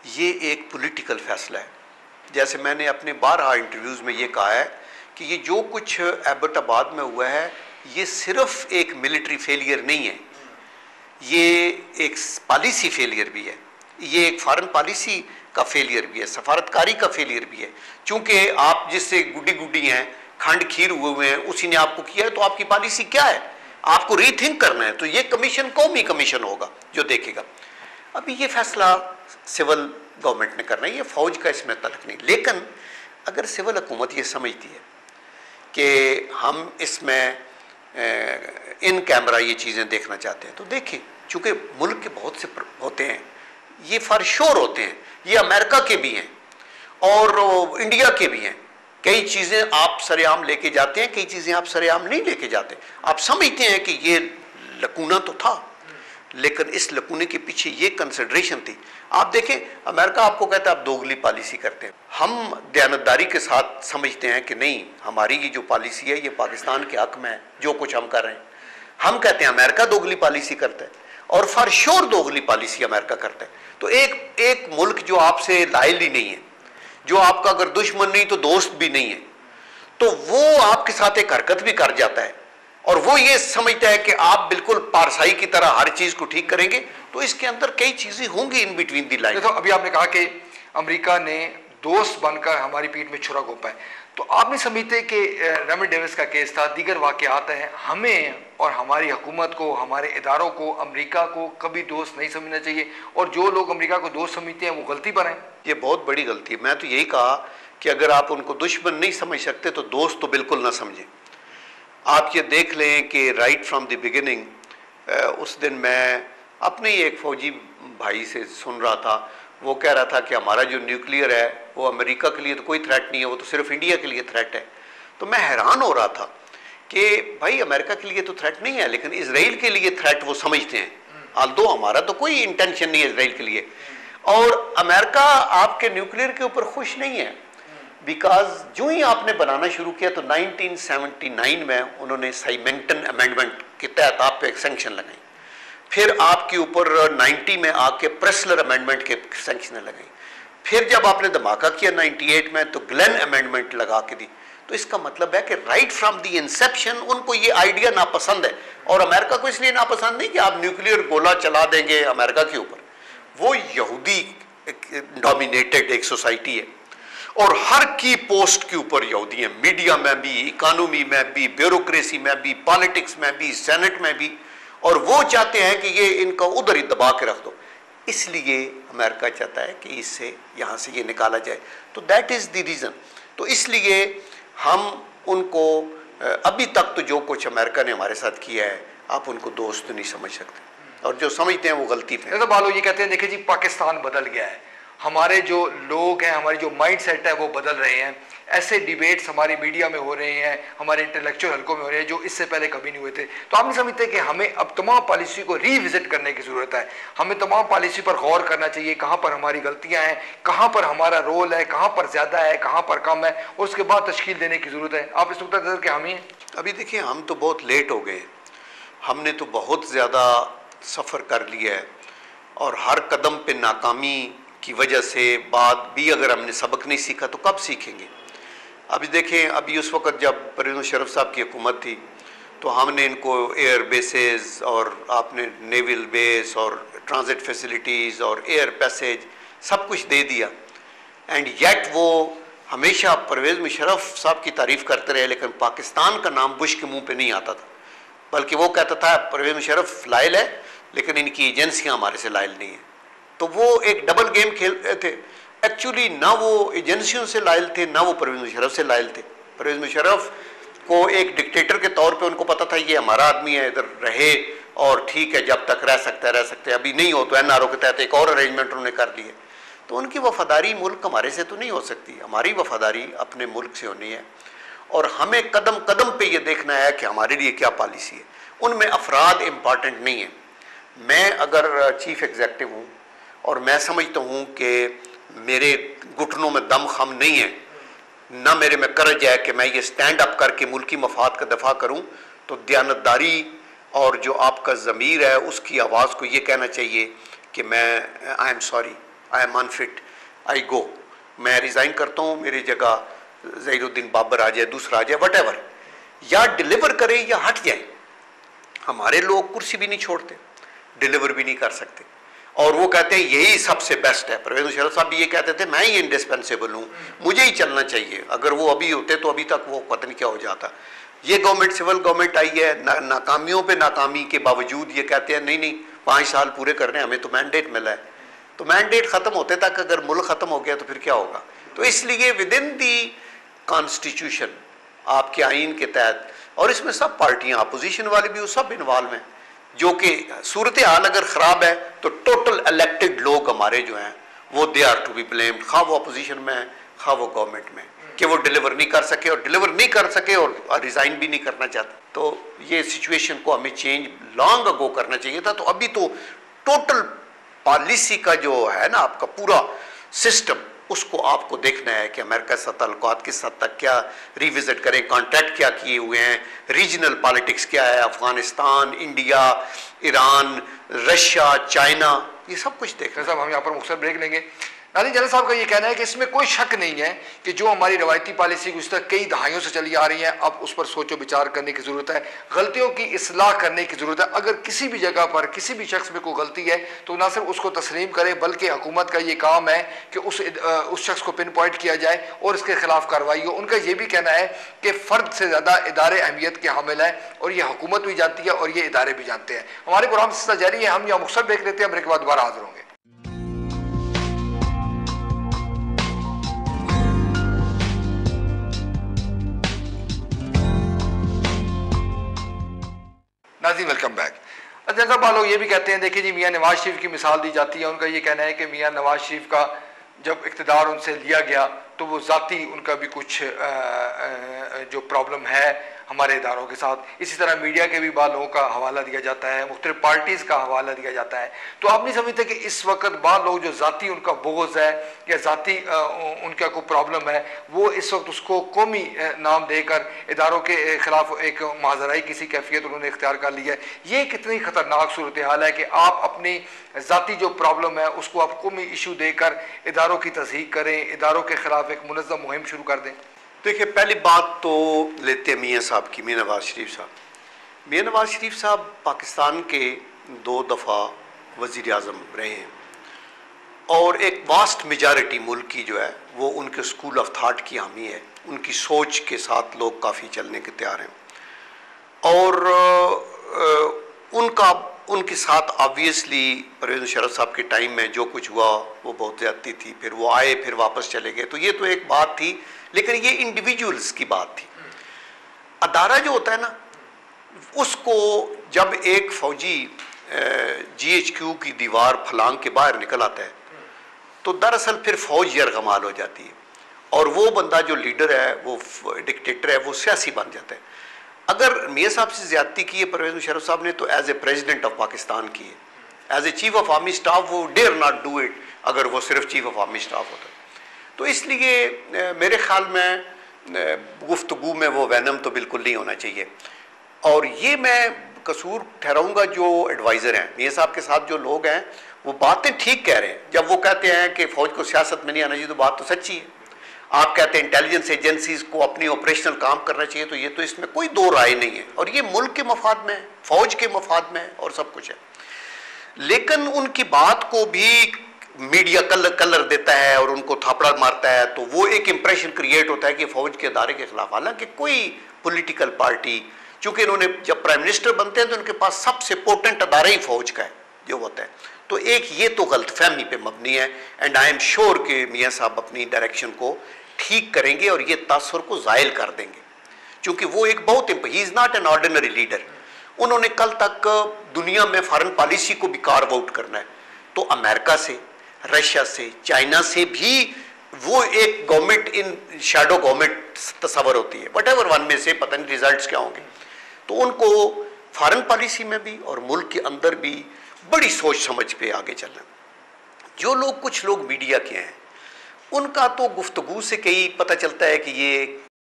ये एक पॉलिटिकल फैसला है। जैसे मैंने अपने 12 इंटरव्यूज़ में ये कहा है कि ये जो कुछ एबटाबाद में हुआ है ये सिर्फ एक मिलिट्री फेलियर नहीं है, ये एक पॉलिसी फेलियर भी है, ये एक फॉरेन पॉलिसी का फेलियर भी है, सफारतकारी का फेलियर भी है। चूंकि आप जिससे गुड्डी गुड्डी हैं, खंड खीर हुए हैं, उसी ने आपको किया है, तो आपकी पॉलिसी क्या है, आपको रीथिंक करना है। तो ये कमीशन कौमी कमीशन होगा जो देखेगा। अभी ये फैसला सिविल गवर्नमेंट ने करना है, ये फौज का इसमें तलक नहीं। लेकिन अगर सिविल हुकूमत ये समझती है कि हम इसमें इन कैमरा ये चीज़ें देखना चाहते हैं तो देखें, चूँकि मुल्क के बहुत से होते हैं, ये फॉर श्योर होते हैं, ये अमेरिका के भी हैं और इंडिया के भी हैं। कई चीज़ें आप सरेआम लेके जाते हैं, कई चीज़ें आप सरेआम नहीं लेके जाते। आप समझते हैं कि ये लकूना तो था, लेकिन इस लकूने के पीछे ये कंसिडरेशन थी। आप देखें, अमेरिका आपको कहता है आप दोगली पॉलिसी करते हैं, हम दयानतदारी के साथ समझते हैं कि नहीं, हमारी ये जो पॉलिसी है ये पाकिस्तान के हक में है, जो कुछ हम कर रहे हैं। हम कहते हैं अमेरिका दोगली पॉलिसी करता है और फॉर श्योर दोगली पॉलिसी अमेरिका करता है। तो एक मुल्क जो आपसे लायल ही नहीं है, जो आपका अगर दुश्मन नहीं तो दोस्त भी नहीं है, तो वो आपके साथ एक हरकत भी कर जाता है और वो ये समझता है कि आप बिल्कुल पारसाई की तरह हर चीज को ठीक करेंगे। तो इसके अंदर कई चीजें होंगी इन बिटवीन दी लाइन। तो अभी आपने कहा कि अमेरिका ने दोस्त बनकर हमारी पीठ में छुरा घोंपा है, तो आप नहीं समझते कि रेमंड डेविस का केस था, दीगर वाकयात हैं, हमें और हमारी हुकूमत को, हमारे इदारों को अमेरिका को कभी दोस्त नहीं समझना चाहिए, और जो लोग अमेरिका को दोस्त समझते हैं वो गलती पर हैं? ये बहुत बड़ी गलती है। मैं तो यही कहा कि अगर आप उनको दुश्मन नहीं समझ सकते तो दोस्त तो बिल्कुल ना समझें। आप ये देख लें कि राइट फ्रॉम द बिगिनिंग, उस दिन मैं अपने ही एक फौजी भाई से सुन रहा था, वो कह रहा था कि हमारा जो न्यूक्लियर है वो अमेरिका के लिए तो कोई थ्रेट नहीं है, वो तो सिर्फ इंडिया के लिए थ्रेट है। तो मैं हैरान हो रहा था कि भाई अमेरिका के लिए तो थ्रेट नहीं है, लेकिन इसराइल के लिए थ्रेट वो समझते हैं, आल्दो हमारा तो कोई इंटेंशन नहीं है इसराइल के लिए। और अमेरिका आपके न्यूक्लियर के ऊपर खुश नहीं है, बिकॉज जो ही आपने बनाना शुरू किया तो 1979 में उन्होंने साइमेंटन अमेंडमेंट के तहत आप पे एक सैंक्शन लगाई, फिर आपके ऊपर 90 में आके प्रेसलर अमेंडमेंट के सैंक्शन लगाई, फिर जब आपने धमाका किया 98 में तो ग्लेन अमेंडमेंट लगा के दी। तो इसका मतलब है कि राइट फ्रॉम द इंसेप्शन उनको ये आइडिया नापसंद है, और अमेरिका को इसलिए नापसंद नहीं कि आप न्यूक्लियर गोला चला देंगे अमेरिका के ऊपर, वो यहूदी डोमिनेटेड एक सोसाइटी है और हर की पोस्ट के ऊपर यहूदी हैं, मीडिया में भी, इकोनॉमी में भी, ब्यूरोक्रेसी में भी, पॉलिटिक्स में भी, सेनेट में भी, और वो चाहते हैं कि ये इनका उधर ही दबा के रख दो। इसलिए अमेरिका चाहता है कि इससे यहाँ से ये निकाला जाए। तो दैट इज़ द रीज़न। तो इसलिए हम उनको अभी तक तो जो कुछ अमेरिका ने हमारे साथ किया है, आप उनको दोस्त नहीं समझ सकते, और जो समझते हैं वो गलती पे। तो बालो ये कहते हैं देखिए जी पाकिस्तान बदल गया है, हमारे जो लोग हैं, हमारी जो माइंड सेट है वो बदल रहे हैं, ऐसे डिबेट्स हमारी मीडिया में हो रहे हैं, हमारे इंटेलेक्चुअल हलकों में हो रहे हैं जो इससे पहले कभी नहीं हुए थे। तो आप नहीं समझते कि हमें अब तमाम पॉलिसी को रीविजिट करने की ज़रूरत है, हमें तमाम पॉलिसी पर गौर करना चाहिए, कहाँ पर हमारी गलतियाँ हैं, कहाँ पर हमारा रोल है, कहाँ पर ज़्यादा है, कहाँ पर कम है, और उसके बाद तश्कील देने की ज़रूरत है। आप इस वक्त नज़र कि हम ही अभी देखिए, हम तो बहुत लेट हो गए, हमने तो बहुत ज़्यादा सफ़र कर लिया है और हर कदम पे नाकामी की वजह से बाद भी अगर हमने सबक नहीं सीखा तो कब सीखेंगे। अभी देखें, अभी उस वक़्त जब परवेज़ मुशर्रफ साहब की हुकूमत थी तो हमने इनको एयर बेसेस और आपने नेवल बेस और ट्रांजिट फैसिलिटीज़ और एयर पैसेज सब कुछ दे दिया, एंड येट वो हमेशा परवेज़ मुशर्रफ साहब की तारीफ़ करते रहे, लेकिन पाकिस्तान का नाम बुश के मुँह पर नहीं आता था, बल्कि वो कहता था परवेज़ मुशर्रफ लायल है लेकिन इनकी एजेंसियाँ हमारे से लायल नहीं है। तो वो एक डबल गेम खेल रहे थे। एक्चुअली ना वो एजेंसियों से लायल थे, ना वो परवेज़ मुशर्रफ से लायल थे। परवेज़ मुशर्रफ को एक डिक्टेटर के तौर पे उनको पता था ये हमारा आदमी है, इधर रहे और ठीक है, जब तक रह सकते हैं रह सकते हैं, अभी नहीं हो तो NRO के तहत एक और अरेंजमेंट उन्होंने कर लिए। तो उनकी वफादारी मुल्क हमारे से तो नहीं हो सकती, हमारी वफादारी अपने मुल्क से होनी है, और हमें कदम कदम पे ये देखना है कि हमारे लिए क्या पॉलिसी है। उनमें अफराद इम्पॉर्टेंट नहीं है। मैं अगर चीफ एग्जेक्टिव हूँ और मैं समझता हूँ कि मेरे घुटनों में दम खम नहीं है, ना मेरे में करज है कि मैं ये स्टैंड अप करके मुल्की मफाद का दफा करूँ, तो दयानतदारी और जो आपका ज़मीर है उसकी आवाज़ को ये कहना चाहिए कि मैं I am sorry, I am unfit, I go, मैं रिज़ाइन करता हूँ, मेरी जगह ज़हीरुद्दीन बाबर आ जाए, दूसरा आ जाए, वट एवर, या डिलीवर करें या हट जाए। हमारे लोग कुर्सी भी नहीं छोड़ते, डिलीवर भी नहीं कर सकते, और वो कहते हैं यही सबसे बेस्ट है। परवेज मुशर्रफ साहब भी ये कहते थे मैं ही इंडिस्पेंसेबल हूँ, मुझे ही चलना चाहिए, अगर वो अभी होते तो अभी तक वो पता नहीं क्या हो जाता। ये गवर्नमेंट सिविल गवर्नमेंट आई है, नाकामियों पे नाकामी के बावजूद ये कहते हैं नहीं नहीं 5 साल पूरे करने, हमें तो मैंडेट मिला है। तो मैंडेट ख़त्म होते तक अगर मुल्क ख़त्म हो गया तो फिर क्या होगा। तो इसलिए विद इन दी कॉन्स्टिट्यूशन, आपके आइन के तहत, और इसमें सब पार्टियां अपोजिशन वाले भी वो सब इन्वॉल्व हैं, जो कि सूरत हाल अगर ख़राब है तो टोटल इलेक्टेड लोग हमारे जो हैं वो they are to be blamed, खा वो अपोजिशन में है खा वो गवर्नमेंट में, कि वो डिलीवर नहीं कर सके, और डिलीवर नहीं कर सके और रिज़ाइन भी नहीं करना चाहते। तो ये सिचुएशन को हमें चेंज लॉन्ग अगो करना चाहिए था। तो अभी तो टोटल पॉलिसी का जो है ना आपका पूरा सिस्टम, उसको आपको देखना है कि अमेरिका से ताल्लुकात किस हद तक क्या रिविजिट करें, कॉन्ट्रैक्ट क्या किए हुए हैं, रीजनल पॉलिटिक्स क्या है, Afghanistan, India, Iran, Russia, China, ये सब कुछ देखना। साहब हम यहाँ पर मुख्तसर ब्रेक लेंगे। नाज़रीन, जनरल साहब का ये कहना है कि इसमें कोई शक नहीं है कि जो हमारी रवायती पॉलिसी गुज़श्ता कई दहाइयों से चली आ रही है, अब उस पर सोचो विचार करने की ज़रूरत है, गलतियों की इस्लाह करने की ज़रूरत है। अगर किसी भी जगह पर किसी भी शख्स में कोई गलती है तो ना सिर्फ उसको तस्लीम करें, बल्कि हुकूमत का ये काम है कि उस शख्स को पिन पॉइंट किया जाए और इसके खिलाफ कार्रवाई हो। उनका ये भी कहना है कि फ़र्द से ज़्यादा इदारे अहमियत के हामिल हैं, और ये हुकूमत भी जानती है और ये इदारे भी जानते हैं। हमारे प्रोग्राम सिलसिला जारी है, हम यहाँ मुख्तसर ब्रेक लेते हैं, ब्रेक के बाद दोबारा हाजिर होंगे। नाज़रीन, वेलकम बैक। जनरल साहब लोग ये भी कहते हैं, देखिए जी, मियाँ नवाज शरीफ की मिसाल दी जाती है। उनका ये कहना है कि मियाँ नवाज शरीफ का जब इक़्तिदार उनसे लिया गया तो वो ज़ाती उनका भी कुछ जो प्रॉब्लम है हमारे इदारों के साथ। इसी तरह मीडिया के भी बाद लोगों का हवाला दिया जाता है, मुख्तलिफ पार्टीज़ का हवाला दिया जाता है। तो आप नहीं समझते कि इस वक्त बाद लोग जो ज़ाती उनका बोझ है या ज़ाती उनका कोई प्रॉब्लम है, वो इस वक्त उसको कौमी नाम देकर इदारों के ख़िलाफ़ एक माजराई किसी कैफियत उन्होंने इख्तियार कर ली है। ये कितनी ख़तरनाक सूरत हाल है कि आप अपनी ज़ाती जो प्रॉब्लम है उसको आप कौमी इशू देकर इदारों की तस्दीक करें, इदारों के ख़िलाफ़ एक मुनज़्ज़म मुहिम शुरू कर दें। देखिए, पहली बात तो लेते हैं मियाँ साहब की, मियाँ नवाज शरीफ साहब। मियाँ नवाज शरीफ साहब पाकिस्तान के 2 दफ़ा वज़ीर आज़म रहे हैं, और एक वास्ट मेजॉरिटी मुल्क की जो है वो उनके स्कूल ऑफ थाट की हामी है, उनकी सोच के साथ लोग काफ़ी चलने के तैयार हैं। और उनके साथ ऑब्वियसली परवेज़ मुशर्रफ साहब के टाइम में जो कुछ हुआ वो बहुत ज़्यादती थी, फिर वो आए फिर वापस चले गए, तो ये तो एक बात थी। लेकिन ये इंडिविजुअल्स की बात थी। अदारा जो होता है ना, उसको जब एक फ़ौजी GHQ की दीवार फलांग के बाहर निकल आता है तो दरअसल फिर फ़ौज यरगमाल हो जाती है, और वो बंदा जो लीडर है, वो डिक्टेटर है, वो सियासी बन जाता है। अगर मियाँ साहब से ज़्यादती की है परवेज़ मुशर्रफ साहब ने, तो as a president of Pakistan की है। As a chief of army staff they dare not do it अगर वो सिर्फ चीफ ऑफ आर्मी स्टाफ होता। तो इसलिए मेरे ख्याल में गुफ्तगू में वो वैनम तो बिल्कुल नहीं होना चाहिए। और ये मैं कसूर ठहराऊँगा जो एडवाइज़र हैं मियाँ साहब के साथ, जो लोग हैं वो बातें ठीक कह रहे हैं। जब वो कहते हैं कि फ़ौज को सियासत में नहीं आना चाहिए, तो बात तो सच्ची है। आप कहते हैं इंटेलिजेंस एजेंसीज़ को अपनी ऑपरेशनल काम करना चाहिए, तो ये तो इसमें कोई दो राय नहीं है, और ये मुल्क के मफाद में है, फ़ौज के मफाद में है, और सब कुछ है। लेकिन उनकी बात को भी मीडिया कलर देता है और उनको थापड़ा मारता है, तो वो एक इंप्रेशन क्रिएट होता है कि फ़ौज के अदारे के खिलाफ। हालांकि कोई पॉलिटिकल पार्टी, चूँकि इन्होंने जब प्राइम मिनिस्टर बनते हैं तो उनके पास सबसे पोटेंट अदारा ही फ़ौज का है जो होता है, तो एक ये तो गलतफहमी पे मबनी है। एंड आई एम श्योर कि मियाँ साहब अपनी डायरेक्शन को ठीक करेंगे और ये तासुर को ज़ायल कर देंगे, क्योंकि वो एक बहुत he is not an ordinary leader. उन्होंने कल तक दुनिया में फॉरेन पॉलिसी को भी कार्व आउट करना है, तो अमेरिका से, रशिया से, चाइना से भी वो एक गवर्नमेंट इन शैडो गवर्नमेंट तस्वर होती है, वट एवर वन में से, पता नहीं रिजल्ट्स क्या होंगे। तो उनको फॉरेन पॉलिसी में भी और मुल्क के अंदर भी बड़ी सोच समझ पे आगे चलना। जो लोग, कुछ लोग मीडिया के हैं, उनका तो गुफ्तगू से कई पता चलता है कि ये